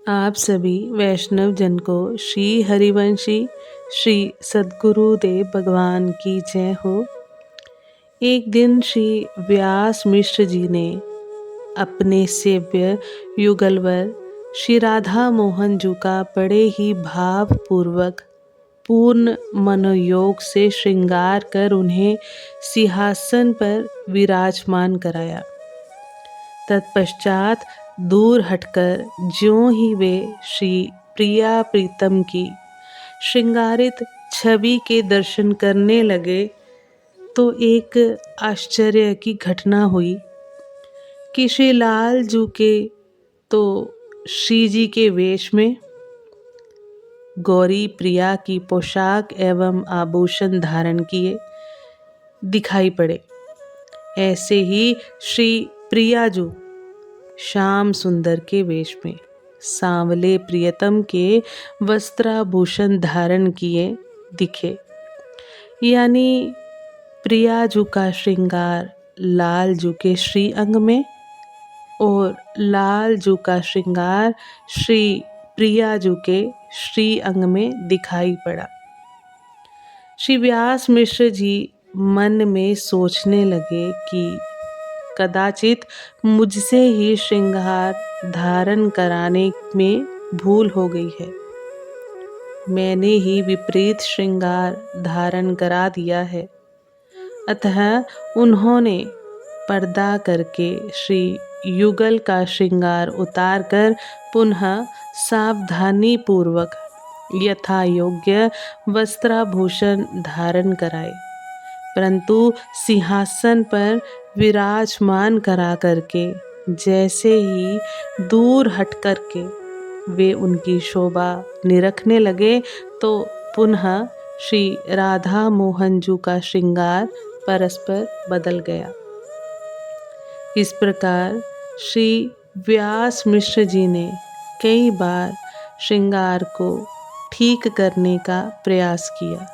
आप सभी वैष्णव जन को श्री हरिवंशी श्री सद्गुरुदेव भगवान की जय हो। एक दिन श्री व्यास मिश्र जी ने अपने सेव्य युगलवर श्री राधा मोहन जी का बड़े ही भावपूर्वक पूर्ण मनोयोग से श्रृंगार कर उन्हें सिंहासन पर विराजमान कराया। तत्पश्चात दूर हटकर ज्यों ही वे श्री प्रिया प्रीतम की श्रृंगारित छवि के दर्शन करने लगे तो एक आश्चर्य की घटना हुई कि श्री लाल जी के तो श्री जी के वेश में गौरी प्रिया की पोशाक एवं आभूषण धारण किए दिखाई पड़े। ऐसे ही श्री प्रिया जी श्याम सुंदर के वेश में सांवले प्रियतम के वस्त्राभूषण धारण किए दिखे। यानी प्रिया जी का श्रृंगार लाल जी के श्री अंग में और लाल जी का श्रृंगार श्री प्रिया जी के श्री अंग में दिखाई पड़ा। श्री व्यास मिश्र जी मन में सोचने लगे कि कदाचित मुझसे ही श्रृंगार धारण कराने में भूल हो गई है। मैंने ही विपरीत श्रृंगार धारण करा दिया है। अतः उन्होंने पर्दा करके श्री युगल का श्रृंगार उतार कर पुनः सावधानी पूर्वक यथा योग्य वस्त्राभूषण धारण कराए, परंतु सिंहासन पर विराजमान करा करके जैसे ही दूर हट करके वे उनकी शोभा निरखने लगे तो पुनः श्री राधा मोहन जी का श्रृंगार परस्पर बदल गया। इस प्रकार श्री व्यास मिश्र जी ने कई बार श्रृंगार को ठीक करने का प्रयास किया,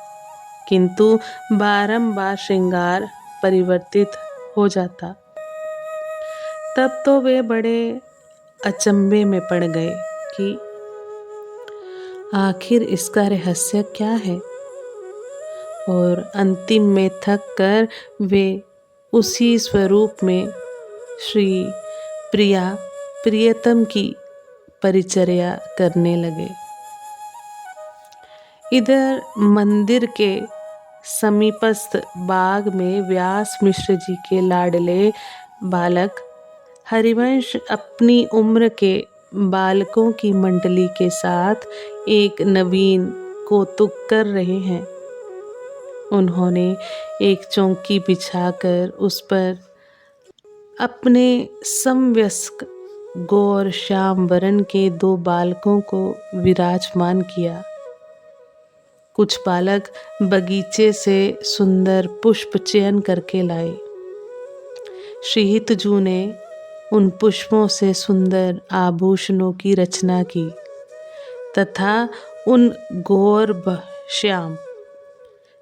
किंतु बारंबार श्रृंगार परिवर्तित हो जाता। तब तो वे बड़े अचंभे में पड़ गए कि आखिर इसका रहस्य क्या है, और अंतिम में थक कर वे उसी स्वरूप में श्री प्रिया प्रियतम की परिचर्या करने लगे। इधर मंदिर के समीपस्थ बाग में व्यास मिश्र जी के लाडले बालक हरिवंश अपनी उम्र के बालकों की मंडली के साथ एक नवीन कौतुक कर रहे हैं। उन्होंने एक चौकी बिछाकर उस पर अपने समवयस्क गौर श्याम वर्ण के 2 बालकों को विराजमान किया। कुछ बालक बगीचे से सुंदर पुष्प चयन करके लाए। श्री हितजू ने उन पुष्पों से सुंदर आभूषणों की रचना की तथा उन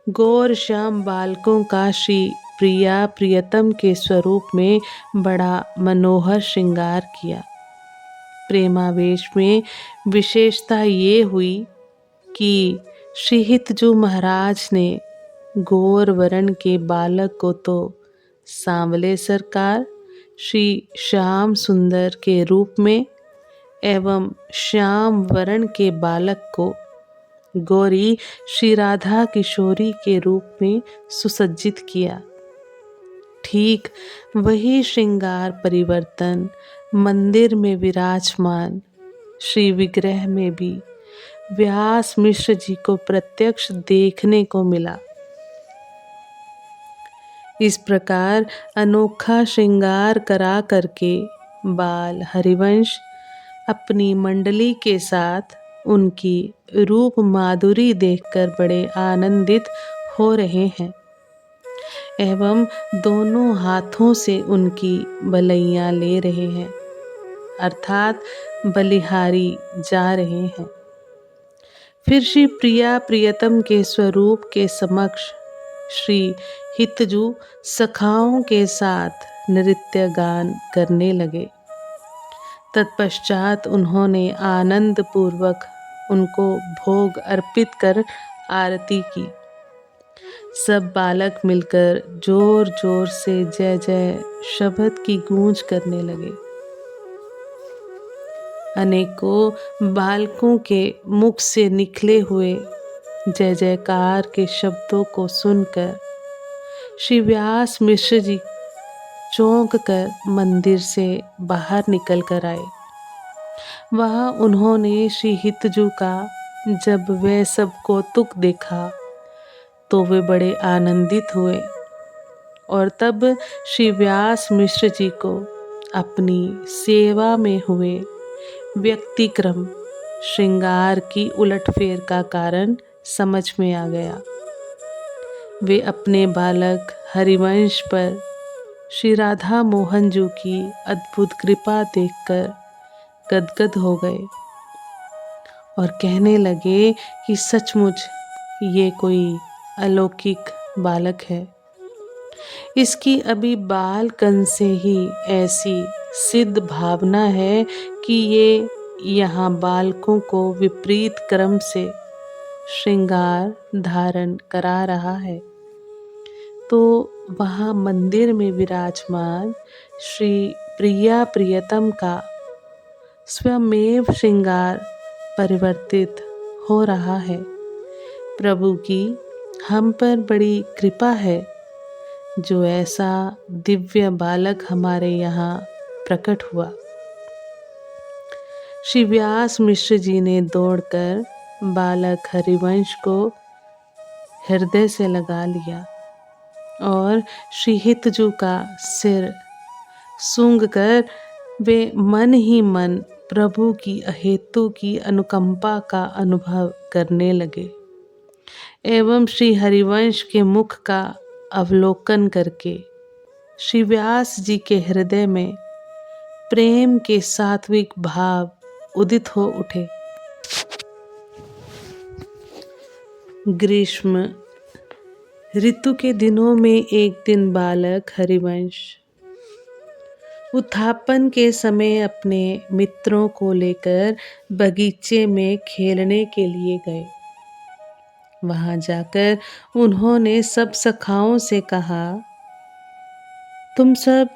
गौर श्याम बालकों का श्री प्रिया प्रियतम के स्वरूप में बड़ा मनोहर श्रृंगार किया। प्रेमावेश में विशेषता ये हुई कि श्री हितजू महाराज ने गौर वर्ण के बालक को तो सांवले सरकार श्री श्याम सुंदर के रूप में एवं श्याम वर्ण के बालक को गौरी श्री राधा किशोरी के रूप में सुसज्जित किया। ठीक वही श्रृंगार परिवर्तन मंदिर में विराजमान श्री विग्रह में भी व्यास मिश्र जी को प्रत्यक्ष देखने को मिला। इस प्रकार अनोखा श्रृंगार करा करके बाल हरिवंश अपनी मंडली के साथ उनकी रूप माधुरी देखकर बड़े आनंदित हो रहे हैं एवं दोनों हाथों से उनकी बलैयां ले रहे हैं, अर्थात बलिहारी जा रहे हैं। फिर श्री प्रिया प्रियतम के स्वरूप के समक्ष श्री हितजू सखाओं के साथ नृत्य गान करने लगे। तत्पश्चात उन्होंने आनंद पूर्वक उनको भोग अर्पित कर आरती की। सब बालक मिलकर जोर जोर से जय जय शब्द की गूंज करने लगे। अनेकों बालकों के मुख से निकले हुए जय जयकार के शब्दों को सुनकर श्री व्यास मिश्र जी चौंक कर मंदिर से बाहर निकल कर आए। वहाँ उन्होंने श्री हितजू का जब वह सब कौतुक देखा तो वे बड़े आनंदित हुए और तब श्री व्यास मिश्र जी को अपनी सेवा में हुए व्यक्तिक्रम श्रृंगार की उलटफेर का कारण समझ में आ गया। वे अपने बालक हरिवंश पर श्री राधा मोहन जी की अद्भुत कृपा देखकर गदगद हो गए और कहने लगे कि सचमुच ये कोई अलौकिक बालक है। इसकी अभी बालकन से ही ऐसी सिद्ध भावना है कि ये यहाँ बालकों को विपरीत क्रम से श्रृंगार धारण करा रहा है। तो वहाँ मंदिर में विराजमान श्री प्रिया प्रियतम का स्वयमेव श्रृंगार परिवर्तित हो रहा है। प्रभु की हम पर बड़ी कृपा है जो ऐसा दिव्य बालक हमारे यहाँ प्रकट हुआ। श्री व्यास मिश्र जी ने दौड़कर बालक हरिवंश को हृदय से लगा लिया और श्री हितजू का सिर सूंघ कर वे मन ही मन प्रभु की अहेतु की अनुकंपा का अनुभव करने लगे एवं श्री हरिवंश के मुख का अवलोकन करके श्री व्यास जी के हृदय में प्रेम के सात्विक भाव उदित हो उठे। ग्रीष्म ऋतु के दिनों में एक दिन बालक हरिवंश उत्थापन के समय अपने मित्रों को लेकर बगीचे में खेलने के लिए गए। वहां जाकर उन्होंने सब सखाओं से कहा, तुम सब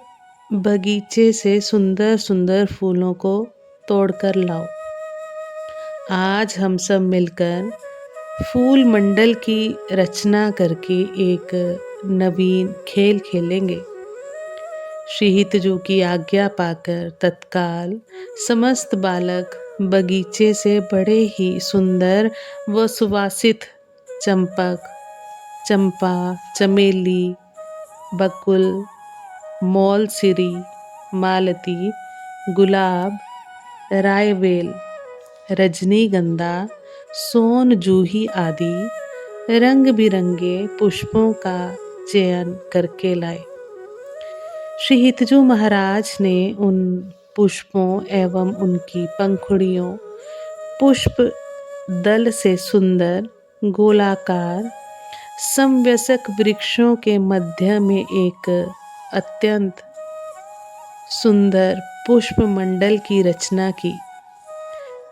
बगीचे से सुंदर सुंदर फूलों को तोड़कर लाओ। आज हम सब मिलकर फूल मंडल की रचना करके एक नवीन खेल खेलेंगे। श्री हितजू की आज्ञा पाकर तत्काल समस्त बालक बगीचे से बड़े ही सुंदर व सुवासित चंपक, चंपा, चमेली, बकुल, मौलसिरी, मालती, गुलाब, रायवेल, रजनीगंधा, सोन जूही आदि रंग बिरंगे पुष्पों का चयन करके लाए। श्री हितजू महाराज ने उन पुष्पों एवं उनकी पंखुड़ियों पुष्प दल से सुंदर गोलाकार समवयस्क वृक्षों के मध्य में एक अत्यंत सुंदर पुष्प मंडल की रचना की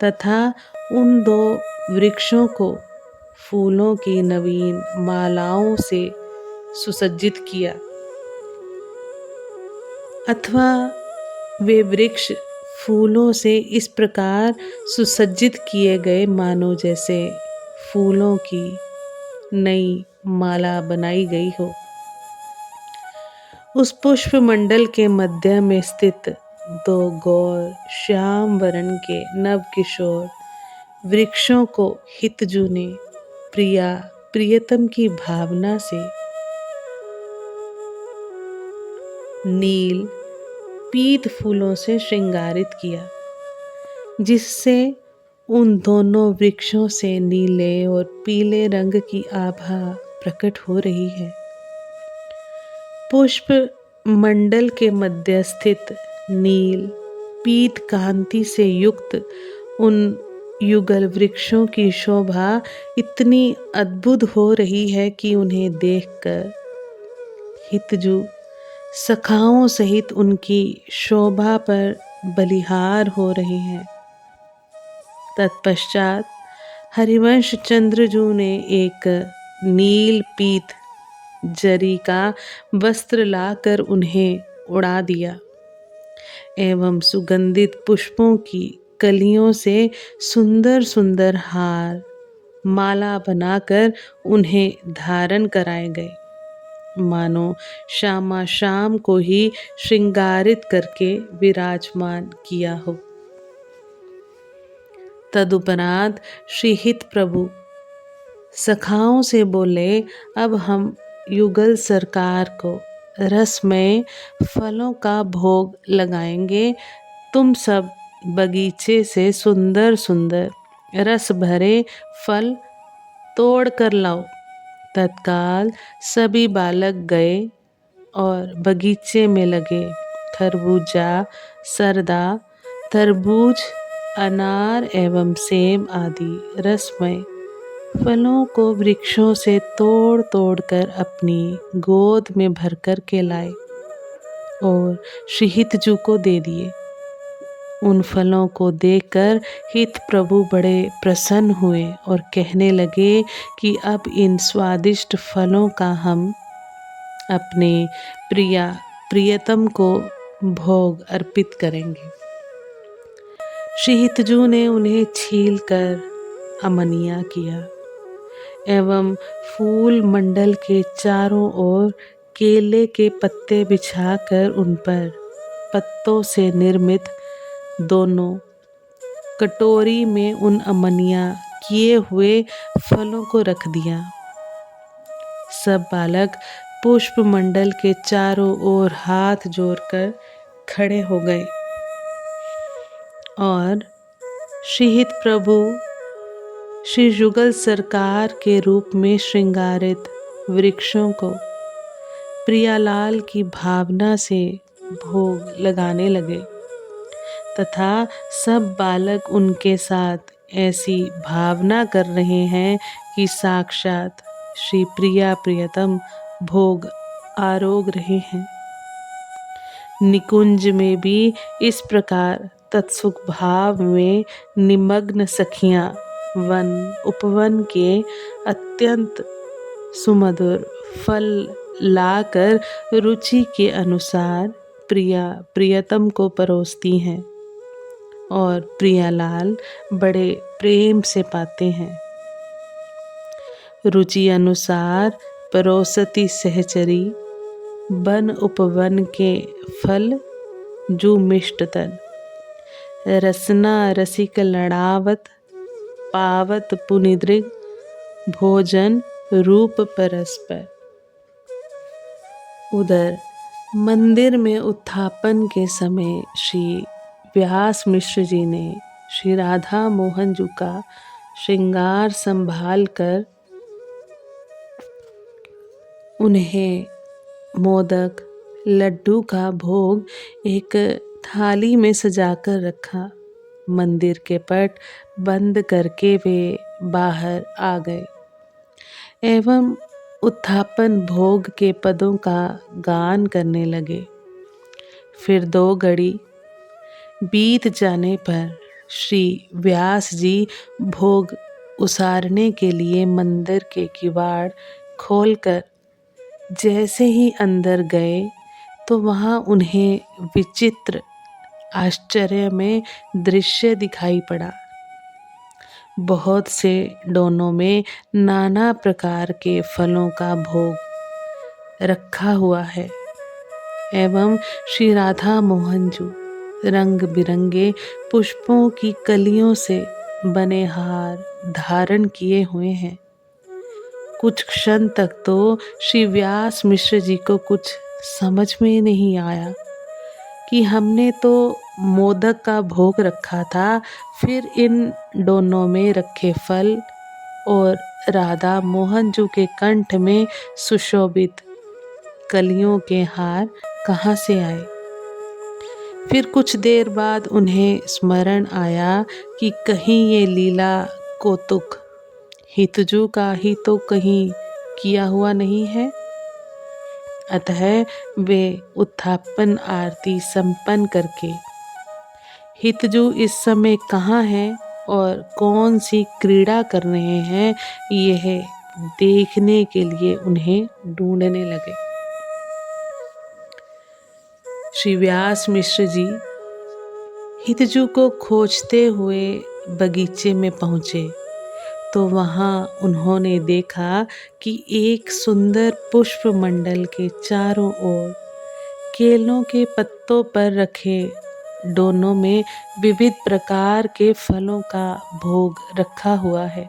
तथा उन दो वृक्षों को फूलों की नवीन मालाओं से सुसज्जित किया अथवा वे वृक्ष फूलों से इस प्रकार सुसज्जित किए गए मानो जैसे फूलों की नई माला बनाई गई हो। उस पुष्प मंडल के मध्य में स्थित दो गौर श्याम वर्ण के नव किशोर वृक्षों को हितजू ने प्रिया प्रियतम की भावना से नील पीत फूलों से श्रृंगारित किया, जिससे उन दोनों वृक्षों से नीले और पीले रंग की आभा प्रकट हो रही है। पुष्प मंडल के मध्य स्थित नील पीत कांति से युक्त उन युगल वृक्षों की शोभा इतनी अद्भुत हो रही है कि उन्हें देखकर हितजू सखाओं सहित उनकी शोभा पर बलिहार हो रहे हैं। तत्पश्चात हरिवंश चंद्रजू ने एक नील पीत जरी का वस्त्र लाकर उन्हें उड़ा दिया एवं सुगंधित पुष्पों की कलियों से सुंदर सुंदर हार माला बनाकर उन्हें धारण कराए गए, मानो श्यामा शाम को ही श्रृंगारित करके विराजमान किया हो। तदुपरांत श्री हित प्रभु सखाओं से बोले, अब हम युगल सरकार को रसमय फलों का भोग लगाएंगे। तुम सब बगीचे से सुंदर सुंदर रस भरे फल तोड़ कर लाओ। तत्काल सभी बालक गए और बगीचे में लगे खरबूजा, सरदा, तरबूज, अनार एवं सेब आदि रसमय फलों को वृक्षों से तोड़ तोड़ कर अपनी गोद में भरकर के लाए और श्री हितजू को दे दिए। उन फलों को देखकर हित प्रभु बड़े प्रसन्न हुए और कहने लगे कि अब इन स्वादिष्ट फलों का हम अपने प्रियतम को भोग अर्पित करेंगे। श्री हितजू ने उन्हें छील कर अमनिया किया एवं फूल मंडल के चारों ओर केले के पत्ते बिछाकर उन पर पत्तों से निर्मित दोनों कटोरी में उन अमनिया किए हुए फलों को रख दिया। सब बालक पुष्प मंडल के चारों ओर हाथ जोड़कर खड़े हो गए और श्री हित प्रभु श्री युगल सरकार के रूप में श्रृंगारित वृक्षों को प्रियालाल की भावना से भोग लगाने लगे तथा सब बालक उनके साथ ऐसी भावना कर रहे हैं कि साक्षात श्री प्रियतम भोग आरोग रहे हैं। निकुंज में भी इस प्रकार तत्सुख भाव में निमग्न सखियां वन उपवन के अत्यंत सुमधुर फल लाकर रुचि के अनुसार प्रियतम को परोसती हैं और प्रियालाल बड़े प्रेम से पाते हैं। रुचि अनुसार परोसती सहचरी वन उपवन के फल जू मिष्टतन रसना रसिक लड़ावत पावत पुनिदृग भोजन रूप परस्पर। उधर मंदिर में उत्थापन के समय श्री व्यास मिश्र जी ने श्री राधा मोहन जी का श्रृंगार संभाल कर उन्हें मोदक लड्डू का भोग एक थाली में सजाकर रखा। मंदिर के पट बंद करके वे बाहर आ गए एवं उत्थापन भोग के पदों का गान करने लगे। फिर 2 घड़ी बीत जाने पर श्री व्यास जी भोग उसारने के लिए मंदिर के किवाड़ खोलकर जैसे ही अंदर गए तो वहाँ उन्हें विचित्र आश्चर्य में दृश्य दिखाई पड़ा। बहुत से डोनों में नाना प्रकार के फलों का भोग रखा हुआ है एवं श्री राधा मोहन जी रंग बिरंगे पुष्पों की कलियों से बने हार धारण किए हुए हैं। कुछ क्षण तक तो श्री व्यास मिश्र जी को कुछ समझ में नहीं आया कि हमने तो मोदक का भोग रखा था, फिर इन दोनों में रखे फल और राधा मोहन जी के कंठ में सुशोभित कलियों के हार कहाँ से आए। फिर कुछ देर बाद उन्हें स्मरण आया कि कहीं ये लीला कौतुक हितजू का ही तो कहीं किया हुआ नहीं है। अतः वे उत्थापन आरती संपन्न करके हितजू इस समय कहाँ हैं और कौन सी क्रीड़ा कर रहे हैं, यह देखने के लिए उन्हें ढूंढने लगे। श्री व्यास मिश्र जी हितजू को खोजते हुए बगीचे में पहुँचे तो वहाँ उन्होंने देखा कि एक सुंदर पुष्प मंडल के चारों ओर केलों के पत्तों पर रखे डोनों में विविध प्रकार के फलों का भोग रखा हुआ है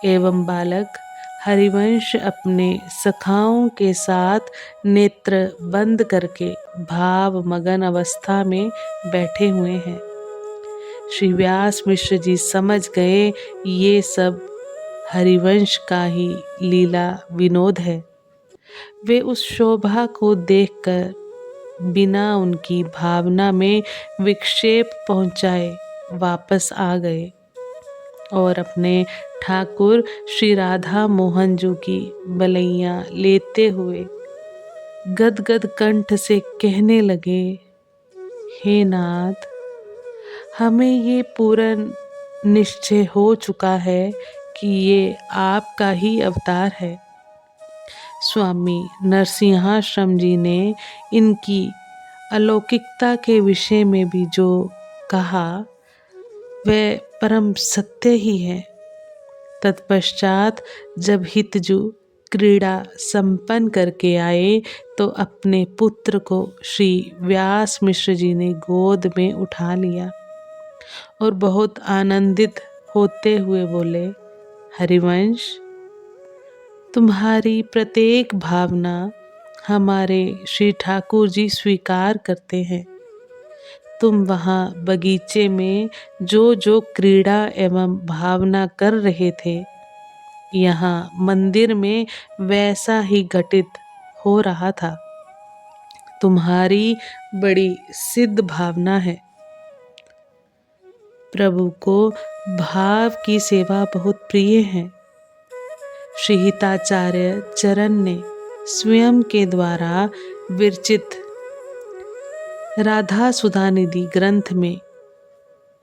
एवं बालक हरिवंश अपने सखाओं के साथ नेत्र बंद करके भाव मगन अवस्था में बैठे हुए हैं। श्री व्यास मिश्र जी समझ गए ये सब हरिवंश का ही लीला विनोद है। वे उस शोभा को देखकर बिना उनकी भावना में विक्षेप पहुंचाए वापस आ गए और अपने ठाकुर श्री राधा मोहन जी की बलैया लेते हुए गदगद कंठ से कहने लगे, हे नाथ, हमें ये पूर्ण निश्चय हो चुका है कि ये आपका ही अवतार है। स्वामी नरसिंहाश्रम जी ने इनकी अलौकिकता के विषय में भी जो कहा वह परम सत्य ही है। तत्पश्चात जब हितजू क्रीड़ा संपन्न करके आए तो अपने पुत्र को श्री व्यास मिश्र जी ने गोद में उठा लिया और बहुत आनंदित होते हुए बोले, हरिवंश, तुम्हारी प्रत्येक भावना हमारे श्री ठाकुर जी स्वीकार करते हैं। तुम वहाँ बगीचे में जो जो क्रीड़ा एवं भावना कर रहे थे, यहाँ मंदिर में वैसा ही घटित हो रहा था। तुम्हारी बड़ी सिद्ध भावना है। प्रभु को भाव की सेवा बहुत प्रिय है। श्री हिताचार्य चरण ने स्वयं के द्वारा विरचित राधा सुधानिधि ग्रंथ में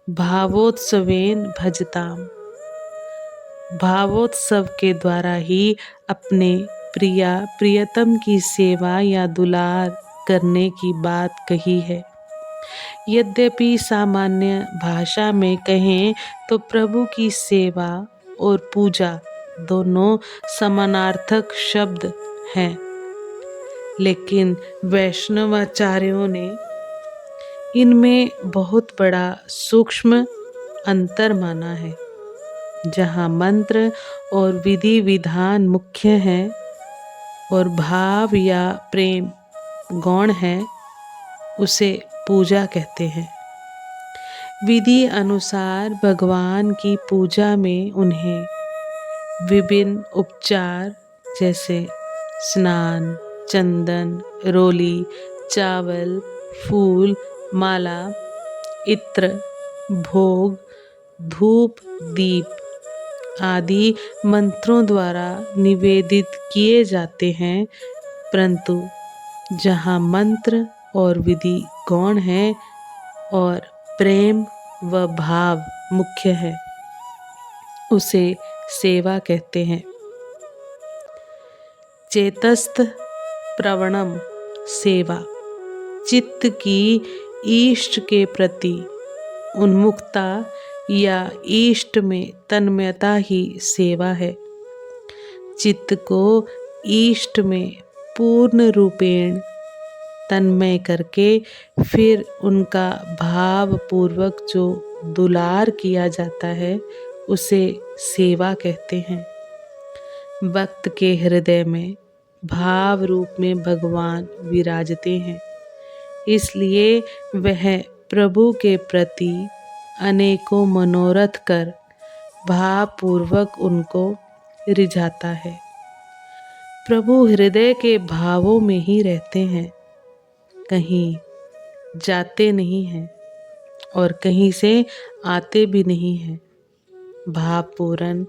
भावोत्सवेन भजताम, भावोत्सव के द्वारा ही अपने प्रिया प्रियतम की सेवा या दुलार करने की बात कही है। यद्यपि सामान्य भाषा में कहें तो प्रभु की सेवा और पूजा दोनों समानार्थक शब्द हैं, लेकिन वैष्णवाचार्यों ने इनमें बहुत बड़ा सूक्ष्म अंतर माना है। जहाँ मंत्र और विधि विधान मुख्य हैं और भाव या प्रेम गौण है, उसे पूजा कहते हैं। विधि अनुसार भगवान की पूजा में उन्हें विभिन्न उपचार जैसे स्नान, चंदन, रोली, चावल, फूल, माला, इत्र, भोग, धूप, दीप आदि मंत्रों द्वारा निवेदित किए जाते हैं, परंतु जहाँ मंत्र और विधि गौण है और प्रेम व भाव मुख्य है, उसे सेवा कहते हैं। चेतस्त प्रवणम सेवा, चित्त की इष्ट के प्रति उन्मुखता या इष्ट में तन्मयता ही सेवा है। चित्त को इष्ट में पूर्ण रूपेण तन्मय करके फिर उनका भाव पूर्वक जो दुलार किया जाता है, उसे सेवा कहते हैं। भक्त के हृदय में भाव रूप में भगवान विराजते हैं, इसलिए वह प्रभु के प्रति अनेकों मनोरथ कर भावपूर्वक उनको रिझाता है। प्रभु हृदय के भावों में ही रहते हैं, कहीं जाते नहीं हैं और कहीं से आते भी नहीं हैं। भावपूर्ण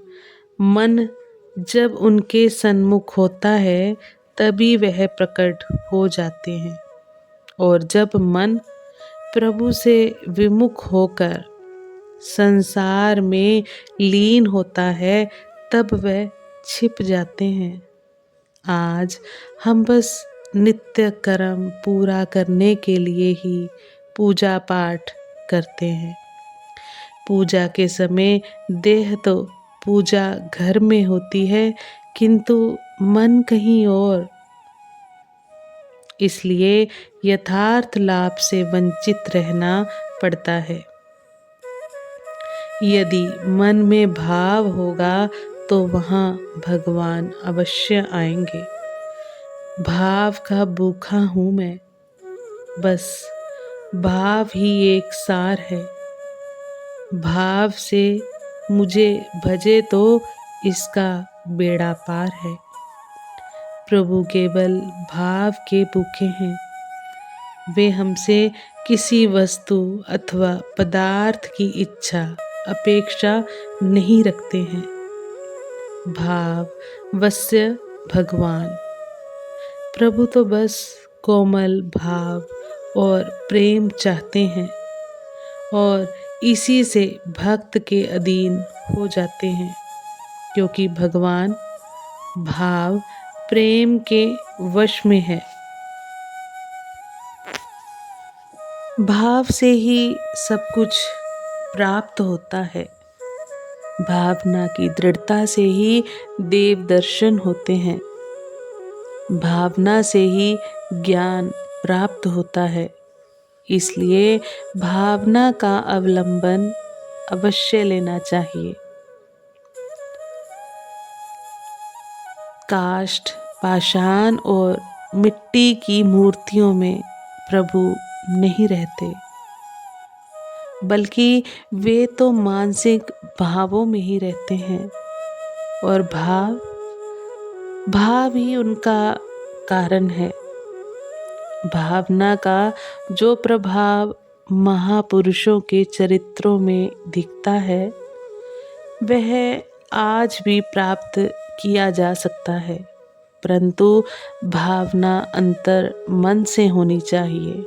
मन जब उनके सन्मुख होता है तभी वह प्रकट हो जाते हैं, और जब मन प्रभु से विमुख होकर संसार में लीन होता है, तब वह छिप जाते हैं। आज हम बस नित्य कर्म पूरा करने के लिए ही पूजा पाठ करते हैं। पूजा के समय देह तो पूजा घर में होती है, किंतु मन कहीं और। इसलिए यथार्थ लाभ से वंचित रहना पड़ता है। यदि मन में भाव होगा तो वहाँ भगवान अवश्य आएंगे। भाव का भूखा हूँ मैं, बस भाव ही एक सार है। भाव से मुझे भजे तो इसका बेड़ा पार है। प्रभु केवल भाव के भूखे हैं। वे हमसे किसी वस्तु अथवा पदार्थ की इच्छा अपेक्षा नहीं रखते हैं। भाव वश्य भगवान। प्रभु तो बस कोमल भाव और प्रेम चाहते हैं और इसी से भक्त के अधीन हो जाते हैं, क्योंकि भगवान भाव प्रेम के वश में है। भाव से ही सब कुछ प्राप्त होता है। भावना की दृढ़ता से ही देव दर्शन होते हैं। भावना से ही ज्ञान प्राप्त होता है। इसलिए भावना का अवलंबन अवश्य लेना चाहिए। काष्ठ, पाषाण और मिट्टी की मूर्तियों में प्रभु नहीं रहते, बल्कि वे तो मानसिक भावों में ही रहते हैं और भाव ही उनका कारण है। भावना का जो प्रभाव महापुरुषों के चरित्रों में दिखता है, वह आज भी प्राप्त किया जा सकता है, परंतु भावना अंतर मन से होनी चाहिए।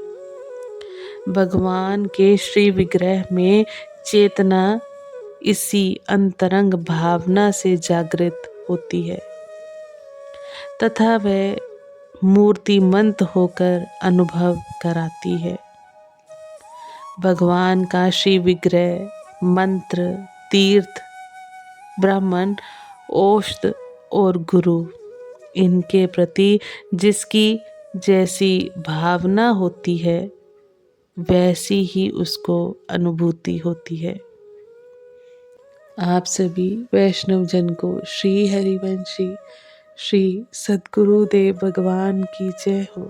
भगवान के श्री विग्रह में चेतना इसी अंतरंग भावना से जागृत होती है तथा वह मूर्तिमंत होकर अनुभव कराती है। भगवान का श्री विग्रह, मंत्र, तीर्थ, ब्राह्मण, औषध और गुरु, इनके प्रति जिसकी जैसी भावना होती है, वैसी ही उसको अनुभूति होती है। आप सभी वैष्णव जन को श्री हरिवंशी श्री सद्गुरुदेव भगवान की जय हो।